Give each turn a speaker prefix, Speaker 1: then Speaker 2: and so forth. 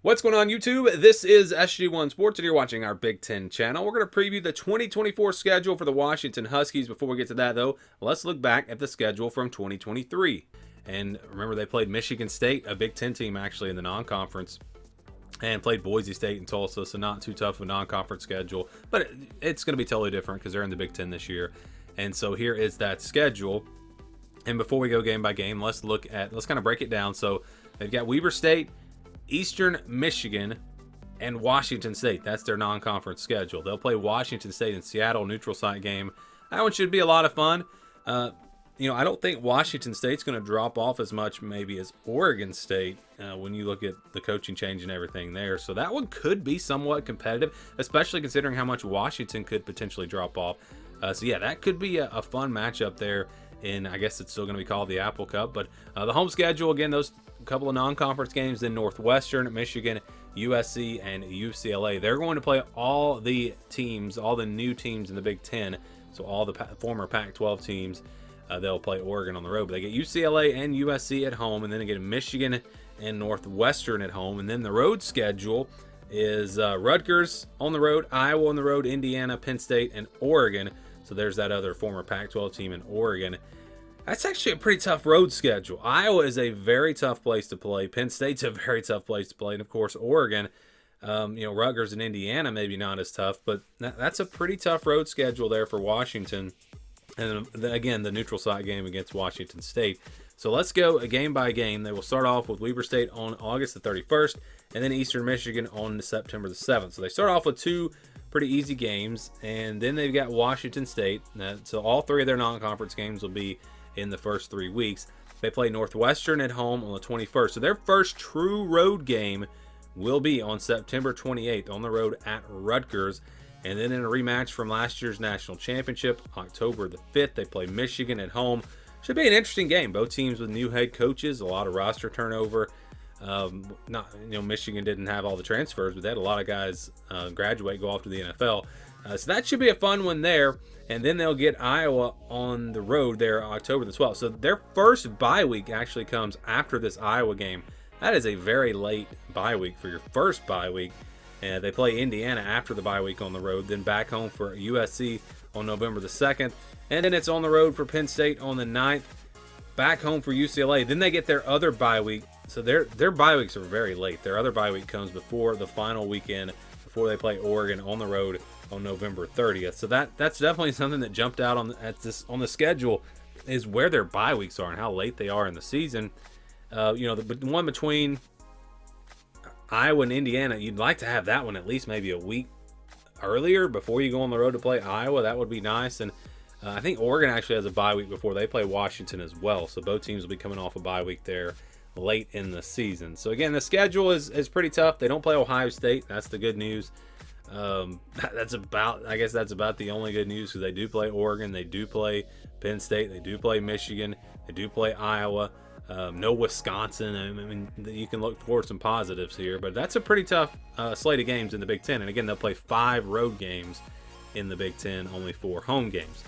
Speaker 1: What's going on, YouTube? This is SG1 Sports, and you're watching our Big Ten channel. We're going to preview the 2024 schedule for the Washington Huskies. Before we get to that, though, let's look back at the schedule from 2023. And remember, they played Michigan State, a Big Ten team, actually, in the non-conference, and played Boise State and Tulsa, so not too tough of a non-conference schedule. But it's going to be totally different because they're in the Big Ten this year. And so here is that schedule. And before we go game by game, let's kind of break it down. So they've got Weber State, Eastern Michigan, and Washington State. That's their non-conference schedule. They'll play Washington State in Seattle, neutral site game. That one should be a lot of fun. I don't think Washington State's going to drop off as much maybe as Oregon State when you look at the coaching change and everything there. So that one could be somewhat competitive, especially considering how much Washington could potentially drop off. That could be a fun matchup there. And I guess it's still going to be called the Apple Cup. But the home schedule, again, those couple of non-conference games, then Northwestern, Michigan, USC, and UCLA. They're going to play all the teams, all the new teams in the Big Ten. So all the former Pac-12 teams, they'll play Oregon on the road. But they get UCLA and USC at home, and then they get Michigan and Northwestern at home. And then the road schedule is Rutgers on the road, Iowa on the road, Indiana, Penn State, and Oregon. So there's that other former Pac-12 team in Oregon. That's actually a pretty tough road schedule. Iowa is a very tough place to play. Penn State's a very tough place to play. And, of course, Oregon, Rutgers and Indiana maybe not as tough. But that's a pretty tough road schedule there for Washington. And, again, the neutral site game against Washington State. So let's go game by game. They will start off with Weber State on August the 31st and then Eastern Michigan on September the 7th. So they start off with two pretty easy games, and then they've got Washington State. So all three of their non-conference games will be in the first 3 weeks. They play Northwestern at home on the 21st. So their first true road game will be on September 28th on the road at Rutgers. And then in a rematch from last year's national championship, October the 5th, they play Michigan at home. Should be an interesting game. Both teams with new head coaches, a lot of roster turnover. Michigan didn't have all the transfers, but they had a lot of guys graduate, go off to the NFL. So that should be a fun one there. And then they'll get Iowa on the road there October the 12th. So their first bye week actually comes after this Iowa game. That is a very late bye week for your first bye week. And they play Indiana after the bye week on the road, then back home for USC on November the 2nd. And then it's on the road for Penn State on the 9th, back home for UCLA. Then they get their other bye week. So their bye weeks are very late. Their other bye week comes before the final weekend, before they play Oregon on the road on November 30th. So that's definitely something that jumped out on the schedule, is where their bye weeks are and how late they are in the season. The one between Iowa and Indiana, you'd like to have that one at least maybe a week earlier before you go on the road to play Iowa. That would be nice. And I think Oregon actually has a bye week before they play Washington as well. So both teams will be coming off a bye week there late in the season. So again, the schedule is pretty tough. They don't play Ohio State. That's the good news. That's about the only good news, because they do play Oregon, they do play Penn State, they do play Michigan, they do play Iowa. No Wisconsin. I mean, you can look for some positives here, but that's a pretty tough slate of games in the Big Ten. And again, they'll play 5 road games in the Big Ten, only 4 home games.